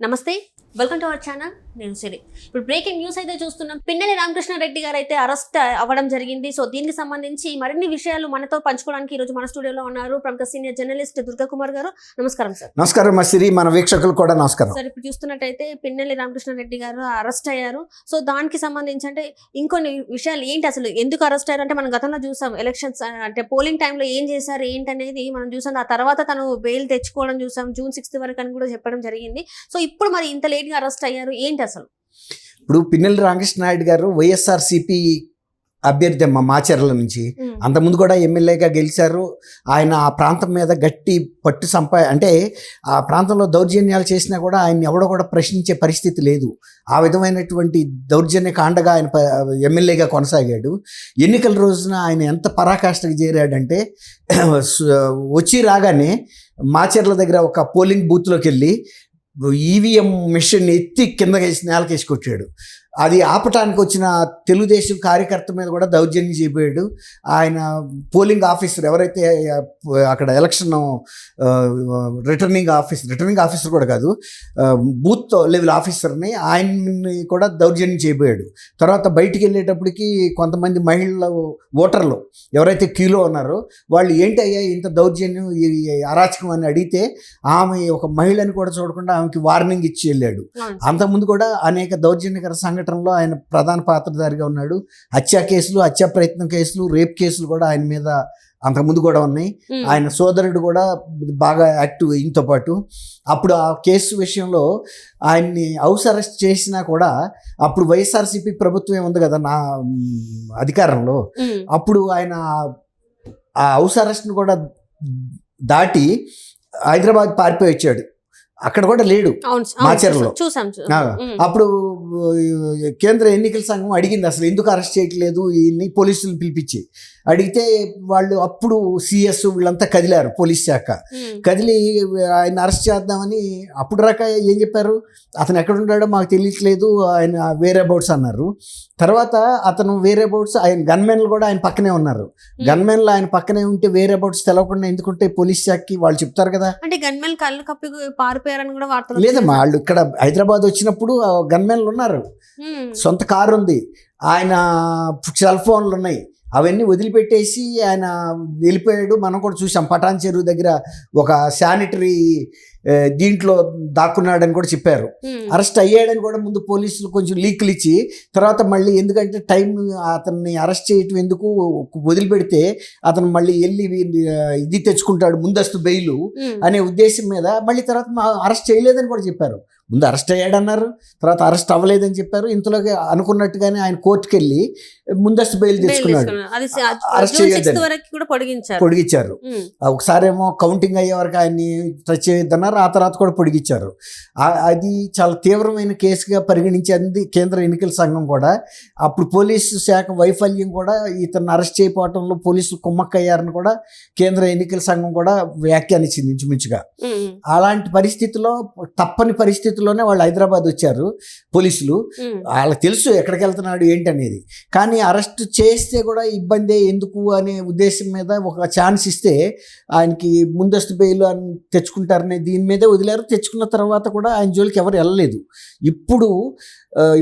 నమస్తే, welcome to our channel. నేను సిరి. ఇప్పుడు బ్రేకింగ్ న్యూస్ అయితే చూస్తున్నాం. పిన్నెల్లి రామకృష్ణారెడ్డి గారు అయితే అరెస్ట్ అవ్వడం జరిగింది. సో దీనికి సంబంధించి మరిన్ని విషయాలు మనతో పంచుకోవడానికి ఈ రోజు మన స్టూడియోలో ఉన్నారు ప్రముఖ సీనియర్ జర్నలిస్ట్ దుర్గా కుమార్ గారు. నమస్కారం సార్. నమస్కారం సిరి, మన వీక్షకులు కూడా నమస్కారం సార్. ఇప్పుడు చూస్తున్నట్టయితే పిన్నెల్లి రామకృష్ణారెడ్డి గారు అరెస్ట్ అయ్యారు. సో దానికి సంబంధించి అంటే ఇంకొన్ని విషయాలు ఏంటి, అసలు ఎందుకు అరెస్ట్ అయ్యారు అంటే మనం గతంలో చూసాం, ఎలక్షన్స్ అంటే పోలింగ్ టైంలో ఏం చేశారు ఏంటి అనేది మనం చూసాం. ఆ తర్వాత తను బెయిల్ తెచ్చుకోవడం చూసాం, June 6 వరకు అని కూడా చెప్పడం జరిగింది. సో ఇప్పుడు మరి ఇంత లేట్ గా అరెస్ట్ అయ్యారు ఏంటి అసలు? ఇప్పుడు పిన్నెల్లి రామకృష్ణారెడ్డి గారు వైఎస్ఆర్సీపీ అభ్యర్థి మాచర్ల నుంచి అంతకుముందు కూడా ఎమ్మెల్యేగా గెలిచారు. ఆయన ఆ ప్రాంతం మీద గట్టి పట్టు అంటే ఆ ప్రాంతంలో దౌర్జన్యాలు చేసినా కూడా ఆయన ఎవడో కూడా ప్రశ్నించే పరిస్థితి లేదు. ఆ విధమైనటువంటి దౌర్జన్య కాండగా ఆయన ఎమ్మెల్యేగా కొనసాగాడు. ఎన్నికల రోజున ఆయన ఎంత పరాకాష్ఠకు చేరాడంటే వచ్చి రాగానే మాచర్ల దగ్గర ఒక పోలింగ్ బూత్లోకి వెళ్ళి ఈవీఎం మిషన్ ఎత్తి కింద నేలకేసి కొట్టాడు. అది ఆపటానికి వచ్చిన తెలుగుదేశం కార్యకర్త మీద కూడా దౌర్జన్యం చేపోయాడు. ఆయన పోలింగ్ ఆఫీసర్ ఎవరైతే అక్కడ ఎలక్షన్ రిటర్నింగ్ ఆఫీసర్ కూడా కాదు, బూత్ లెవెల్ ఆఫీసర్ని ఆయన్ని కూడా దౌర్జన్యం చేయబోయాడు. తర్వాత బయటికి వెళ్ళేటప్పటికి కొంతమంది మహిళలు ఓటర్లు ఎవరైతే క్యూలో ఉన్నారో వాళ్ళు ఏంటి అయ్యా ఇంత దౌర్జన్యం అరాచకం అని అడిగితే ఆమె ఒక మహిళని కూడా చూడకుండా ఆమెకి వార్నింగ్ ఇచ్చి వెళ్ళాడు. అంతకుముందు కూడా అనేక దౌర్జన్యకర సంఘటనలో ఆయన ప్రధాన పాత్రధారిగా ఉన్నాడు. హత్యా కేసులు, హత్యా ప్రయత్నం కేసులు, రేప్ కేసులు కూడా ఆయన మీద అంతకుముందు కూడా ఉన్నాయి. ఆయన సోదరుడు కూడా బాగా యాక్టివ్ ఈయనతో పాటు. అప్పుడు ఆ కేసు విషయంలో ఆయన్ని హౌస్ అరెస్ట్ చేసినా కూడా అప్పుడు వైఎస్ఆర్సీపీ ప్రభుత్వం ఉంది కదా నా అధికారంలో, అప్పుడు ఆయన ఆ హౌస్ అరెస్ట్ను కూడా దాటి హైదరాబాద్ పారిపోయి వచ్చాడు. అక్కడ కూడా లేడు మాచర్లో. అప్పుడు కేంద్ర ఎన్నికల సంఘం అడిగింది అసలు ఎందుకు అరెస్ట్ చేయట్లేదు ఈయన్ని, పోలీసులను పిలిపించి అడిగితే వాళ్ళు అప్పుడు సిఎస్ వీళ్ళంతా కదిలారు, పోలీస్ శాఖ కదిలి ఆయన అరెస్ట్ చేద్దామని. అప్పుడు దాకా ఏం చెప్పారు, అతను ఎక్కడ ఉంటాడో మాకు తెలియట్లేదు, ఆయన వేరే అబౌట్స్ అన్నారు. తర్వాత అతను వేరే అబౌట్స్, ఆయన గన్మెన్లు కూడా ఆయన పక్కనే ఉన్నారు. గన్మెన్లు ఆయన పక్కనే ఉంటే వేరే అబౌట్స్ తెలవకుండా ఎందుకుంటే పోలీస్ శాఖకి వాళ్ళు చెప్తారు కదా. అంటే గన్మెన్ కళ్ళు కప్పి పారిపోయారని కూడా వార్తలు. లేదమ్మా, వాళ్ళు ఇక్కడ హైదరాబాద్ వచ్చినప్పుడు గన్మెన్లు ఉన్నారు, సొంత కారు ఉంది, ఆయన సెల్ ఫోన్లు ఉన్నాయి, అవన్నీ వదిలిపెట్టేసి ఆయన వెళ్ళిపోయాడు. మనం కూడా చూసాం పటాన్ చెరువు దగ్గర ఒక శానిటరీ దీంట్లో దాక్కున్నాడని కూడా చెప్పారు. అరెస్ట్ అయ్యాడని కూడా ముందు పోలీసులు కొంచెం లీకులు ఇచ్చి తర్వాత మళ్ళీ ఎందుకంటే టైం అతన్ని అరెస్ట్ చేయటం ఎందుకు, వదిలిపెడితే అతను మళ్ళీ వెళ్ళి ఇది తెచ్చుకుంటాడు ముందస్తు బెయిలు అనే ఉద్దేశం మీద మళ్ళీ తర్వాత అరెస్ట్ చేయలేదని కూడా చెప్పారు. ముందు అరెస్ట్ అయ్యాడన్నారు, తర్వాత అరెస్ట్ అవ్వలేదని చెప్పారు. ఇంతలోకి అనుకున్నట్టుగానే ఆయన కోర్టుకు వెళ్ళి ముందస్తు బెయిల్ తెచ్చుకున్నాడు. అరెస్ట్ చేయొద్దని పొడిగించారు. ఒకసారి ఏమో కౌంటింగ్ అయ్యే వరకు ఆయన్ని టచ్ చేయొద్దన్నారు, ఆ తర్వాత కూడా పొడిగించారు. అది చాలా తీవ్రమైన కేసుగా పరిగణించింది కేంద్ర ఎన్నికల సంఘం కూడా. అప్పుడు పోలీసు శాఖ వైఫల్యం కూడా ఇతను అరెస్ట్ చేయకపోవడంలో పోలీసులు కుమ్మక్కయ్యారని కూడా కేంద్ర ఎన్నికల సంఘం కూడా వ్యాఖ్యానించింది ఇంచుమించుగా. అలాంటి పరిస్థితుల్లో తప్పని పరిస్థితుల్లోనే వాళ్ళు హైదరాబాద్ వచ్చారు పోలీసులు. వాళ్ళకి తెలుసు ఎక్కడికి వెళ్తున్నాడు ఏంటి అనేది. కానీ అరెస్ట్ చేస్తే కూడా ఇబ్బందే ఎందుకు అనే ఉద్దేశం మీద ఒక ఛాన్స్ ఇస్తే ఆయనకి ముందస్తు బెయిల్ అని తెచ్చుకుంటారనే దీని మీదే వదిలేరు. తెచ్చుకున్న తర్వాత కూడా ఆయన జోలికి ఎవరు వెళ్ళలేదు. ఇప్పుడు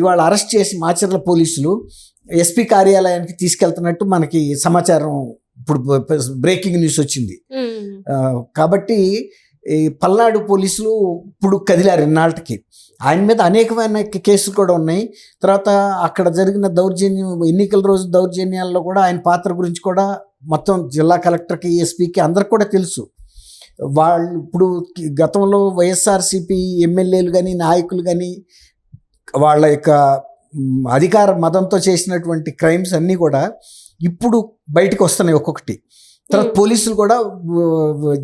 ఇవాళ అరెస్ట్ చేసి మాచర్ల పోలీసులు ఎస్పీ కార్యాలయానికి తీసుకెళ్తున్నట్టు మనకి సమాచారం ఇప్పుడు బ్రేకింగ్ న్యూస్ వచ్చింది. కాబట్టి ఈ పల్నాడు పోలీసులు ఇప్పుడు కదిలారు ఇన్నాళ్ళకి. ఆయన మీద అనేకమైన కేసులు కూడా ఉన్నాయి. తర్వాత అక్కడ జరిగిన దౌర్జన్యం, ఎన్నికల రోజు దౌర్జన్యాల్లో కూడా ఆయన పాత్ర గురించి కూడా మొత్తం జిల్లా కలెక్టర్కి, ఎస్పీకి అందరికి కూడా తెలుసు. వాళ్ళు ఇప్పుడు గతంలో వైఎస్ఆర్సీపీ ఎమ్మెల్యేలు కానీ నాయకులు కానీ వాళ్ళ యొక్క అధికార మదంతో చేసినటువంటి క్రైమ్స్ అన్నీ కూడా ఇప్పుడు బయటకు వస్తున్నాయి ఒక్కొక్కటి. తర్వాత పోలీసులు కూడా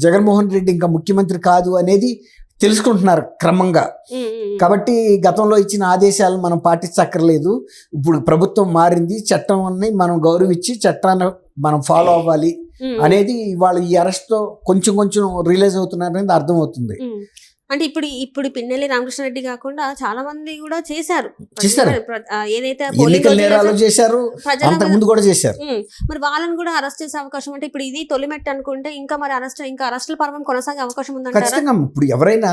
జగన్మోహన్ రెడ్డి ఇంకా ముఖ్యమంత్రి కాదు అనేది తెలుసుకుంటున్నారు క్రమంగా. కాబట్టి గతంలో ఇచ్చిన ఆదేశాలను మనం పాటించక్కర్లేదు, ఇప్పుడు ప్రభుత్వం మారింది, చట్టం అన్ని మనం గౌరవించి చట్టాన్ని మనం ఫాలో అవ్వాలి అనేది వాళ్ళు ఈ అరెస్ట్తో కొంచెం రిలీజ్ అవుతున్నారు అనేది అర్థమవుతుంది. అంటే ఇప్పుడు పిన్నెల్లి రామకృష్ణారెడ్డి కాకుండా చాలా మంది కూడా చేశారు. ఏదైతే ఎన్నికల నేరాలు చేశారు, అంతకు ముందు కూడా చేశారు. మరి వాళ్ళని కూడా అరెస్ట్ చేసే అవకాశం, అంటే ఇప్పుడు ఇది తొలిమెట్టు అనుకుంటే ఇంకా మరి అరెస్టుల పర్వం కొనసాగే అవకాశం ఉందంటారా? ఖచ్చితంగా. ఇప్పుడు ఎవరైనా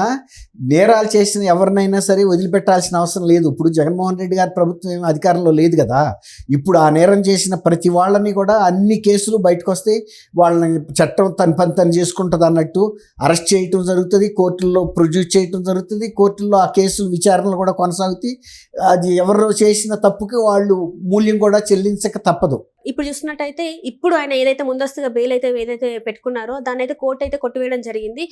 నేరాలు చేసిన ఎవరినైనా సరే వదిలిపెట్టాల్సిన అవసరం లేదు. ఇప్పుడు జగన్మోహన్ రెడ్డి గారి ప్రభుత్వం అధికారంలో లేదు కదా. ఇప్పుడు ఆ నేరం చేసిన ప్రతి వాళ్ళని కూడా అన్ని కేసులు బయటకు వస్తాయి. వాళ్ళని చట్టం తన పని తను చేసుకుంటుంది అన్నట్టు అరెస్ట్ చేయటం జరుగుతుంది, కోర్టుల్లో ప్రొడ్యూస్ చేయటం జరుగుతుంది, కోర్టుల్లో ఆ కేసులు విచారణలు కూడా కొనసాగుతాయి. అది ఎవరు చేసిన తప్పుకి వాళ్ళు మూల్యం కూడా చెల్లించక తప్పదు. ఇప్పుడు చూసినట్టయితే ఇప్పుడు ఆయన ఏదైతే ముందస్తుగా బెయిల్ అయితే ఏదైతే పెట్టుకున్నారో దాన్ని అయితే కోర్టు అయితే కొట్టివేయడం జరిగింది.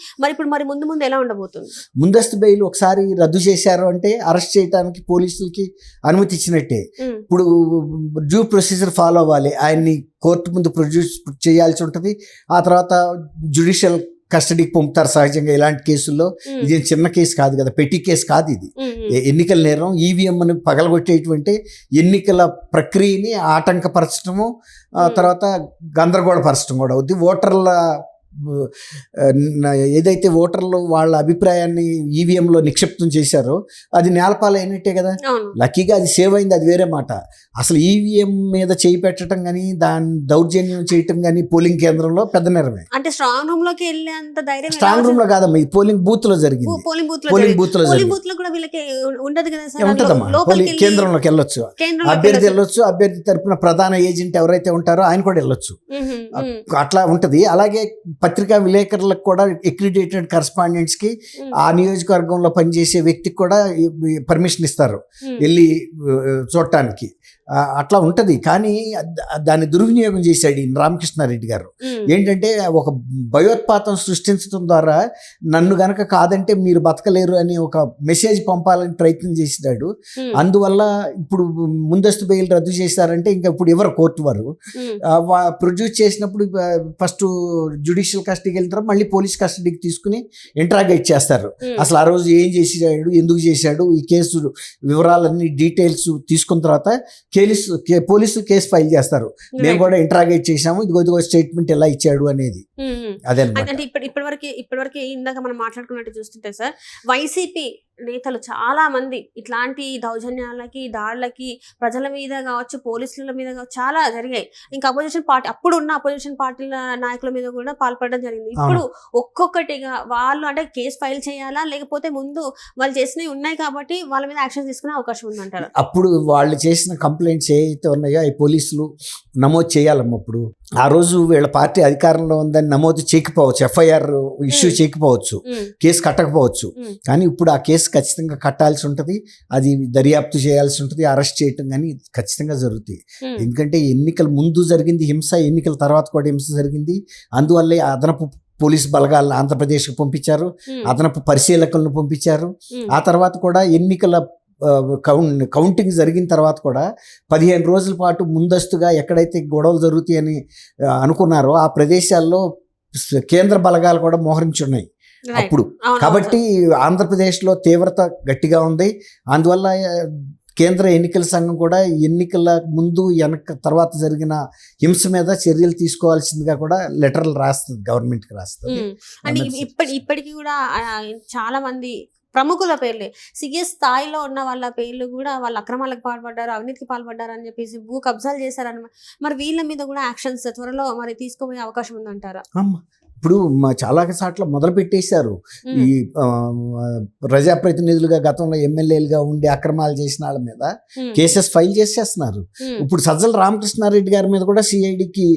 మరి ముందు ఎలా ఉండబోతుంది? ముందస్తు బెయిల్ ఒకసారి రద్దు చేశారు అంటే అరెస్ట్ చేయడానికి పోలీసులకి అనుమతి ఇచ్చినట్టే. ఇప్పుడు డ్యూ ప్రొసీజర్ ఫాలో అవ్వాలి. ఆయన్ని కోర్టు ముందు ప్రొడ్యూస్ చేయాల్సి ఉంటుంది. ఆ తర్వాత జ్యుడిషియల్ కస్టడీకి పంపుతారు సహజంగా ఇలాంటి కేసుల్లో. ఇది చిన్న కేసు కాదు కదా, పెట్టి కేసు కాదు ఇది. ఎన్నికల నేరం ఈవీఎంని పగలగొట్టేటువంటి ఎన్నికల ప్రక్రియని ఆటంకపరచడము, తర్వాత గందరగోళపరచడం కూడా అవుద్ది. ఓటర్ల ఏదైతే ఓటర్లు వాళ్ళ అభిప్రాయాన్ని ఈవీఎంలో నిక్షిప్తం చేశారో అది నేలపాలు అయినట్టే కదా. లక్కీగా అది సేవ్ అయింది, అది వేరే మాట. అసలు ఈవీఎం మీద చేయి పెట్టడం కానీ దాన్ని దౌర్జన్యం చేయటం కానీ పోలింగ్ కేంద్రంలో పెద్ద నేరమే. అంటే స్ట్రాంగ్ రూమ్ లోకి వెళ్ళేంత ధైర్యం స్ట్రాంగ్ రూమ్ లో కాదమ్మా, ఈ పోలింగ్ బూత్ లో జరిగింది. పోలింగ్ బూత్ లో ఉంటదమ్మా. కేంద్రంలోకి వెళ్ళొచ్చు, అభ్యర్థి వెళ్ళొచ్చు, అభ్యర్థి తరపున ప్రధాన ఏజెంట్ ఎవరైతే ఉంటారో ఆయన కూడా వెళ్ళొచ్చు. అట్లా ఉంటది. అలాగే పత్రికా విలేకరులకు కూడా అక్రిడిటెడ్ కరస్పాండెంట్స్ కి ఆ నియోజకవర్గంలో పనిచేసే వ్యక్తికి కూడా పర్మిషన్ ఇస్తారు వెళ్ళి చూడటానికి. అట్లా ఉంటది. కానీ దాన్ని దుర్వినియోగం చేశాడు ఈ రామకృష్ణారెడ్డి గారు. ఏంటంటే ఒక భయోత్పాతం సృష్టించడం ద్వారా నన్ను గనక కాదంటే మీరు బతకలేరు అని ఒక మెసేజ్ పంపాలని ప్రయత్నం చేసినాడు. అందువల్ల ఇప్పుడు ముందస్తు బెయిల్ రద్దు చేశారంటే ఇంకా ఇప్పుడు ఎవరు కోర్టు వారు ప్రొడ్యూస్ చేసినప్పుడు ఫస్ట్ జ్యుడిషియల్ కస్టడీకి వెళ్తారు, మళ్ళీ పోలీస్ కస్టడీకి తీసుకుని ఇంట్రాగేట్ చేస్తారు. అసలు ఆ రోజు ఏం చేసాడు, ఎందుకు చేశాడు, ఈ కేసు వివరాలన్నీ డీటెయిల్స్ తీసుకున్న తర్వాత పోలీసులు కేసు ఫైల్ చేస్తారు. మేము కూడా ఇంట్రాగేట్ చేసాము, ఇదిగో స్టేట్మెంట్ ఎలా ఇచ్చాడు అనేది. అదే అంటే ఇప్పటివరకు ఇందాక మనం మాట్లాడుకున్నట్టు చూస్తుంటే సార్, వైసీపీ నేతలు చాలా మంది ఇట్లాంటి దౌర్జన్యాలకి, దాడులకి ప్రజల మీద కావచ్చు, పోలీసుల మీద కావచ్చు చాలా జరిగాయి. ఇంకా అప్పుడున్న అపోజిషన్ పార్టీల నాయకుల మీద కూడా పాల్పడడం జరిగింది. ఇప్పుడు ఒక్కొక్కటిగా వాళ్ళు అంటే కేసు ఫైల్ చేయాలా, లేకపోతే ముందు వాళ్ళు చేసినవి ఉన్నాయి కాబట్టి వాళ్ళ మీద యాక్షన్ తీసుకునే అవకాశం ఉందంటారు? అప్పుడు వాళ్ళు చేసిన కంప్లైంట్స్ ఏవైతే ఉన్నాయో అవి పోలీసులు నమోదు చేయాలమ్మా. అప్పుడు ఆ రోజు వీళ్ళ పార్టీ అధికారంలో ఉందని నమోదు చేయకపోవచ్చు, ఎఫ్ఐఆర్ ఇష్యూ చేయకపోవచ్చు, కేసు కట్టకపోవచ్చు. కానీ ఇప్పుడు ఆ కేసు ఖచ్చితంగా కట్టాల్సి ఉంటుంది, అది దర్యాప్తు చేయాల్సి ఉంటుంది, అరెస్ట్ చేయటం కానీ ఖచ్చితంగా జరుగుతాయి. ఎందుకంటే ఎన్నికల ముందు జరిగింది హింస, ఎన్నికల తర్వాత కూడా హింస జరిగింది. అందువల్లే అదనపు పోలీసు బలగాలను ఆంధ్రప్రదేశ్కి పంపించారు, అదనపు పరిశీలకులను పంపించారు. ఆ తర్వాత కూడా ఎన్నికల కౌంటింగ్ జరిగిన తర్వాత కూడా 15 రోజుల పాటు ముందస్తుగా ఎక్కడైతే గొడవలు జరుగుతాయని అనుకున్నారో ఆ ప్రదేశాల్లో కేంద్ర బలగాలు కూడా మోహరించున్నాయి అప్పుడు. కాబట్టి ఆంధ్రప్రదేశ్లో తీవ్రత గట్టిగా ఉంది. అందువల్ల కేంద్ర ఎన్నికల సంఘం కూడా ఎన్నికల ముందు తర్వాత జరిగిన హింస మీద చర్యలు తీసుకోవాల్సిందిగా కూడా లెటర్లు రాస్తుంది, గవర్నమెంట్కి రాస్తుంది. ఇప్పటికీ కూడా చాలా మంది ప్రముఖుల పేర్లే, సీఎస్ స్థాయిలో ఉన్న వాళ్ళ పేర్లు కూడా వాళ్ళ అక్రమాలకు పాల్పడ్డారు, అవినీతికి పాల్పడ్డారు అని చెప్పేసి భూ కబ్జాలు చేశారన్నమాట. మరి వీళ్ళ మీద కూడా యాక్షన్స్ త్వరలో మరి తీసుకోబోయే అవకాశం ఉందంటారా? ఇప్పుడు చాలా సార్లు మొదలు పెట్టేశారు. ఈ ప్రజాప్రతినిధులుగా గతంలో ఎమ్మెల్యేలుగా ఉండి అక్రమాలు చేసిన వాళ్ళ మీద కేసెస్ ఫైల్ చేసేస్తున్నారు. ఇప్పుడు సజ్జల రామకృష్ణారెడ్డి గారి మీద కూడా సిఐడికి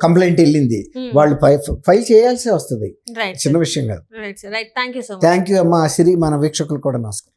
కంప్లైంట్ వెళ్ళింది. వాళ్ళు ఫైల్ చేయాల్సి వస్తుంది, చిన్న విషయం కాదు. థ్యాంక్ యూ అమ్మా సిరి. మన వీక్షకులు కూడా నమస్కారం.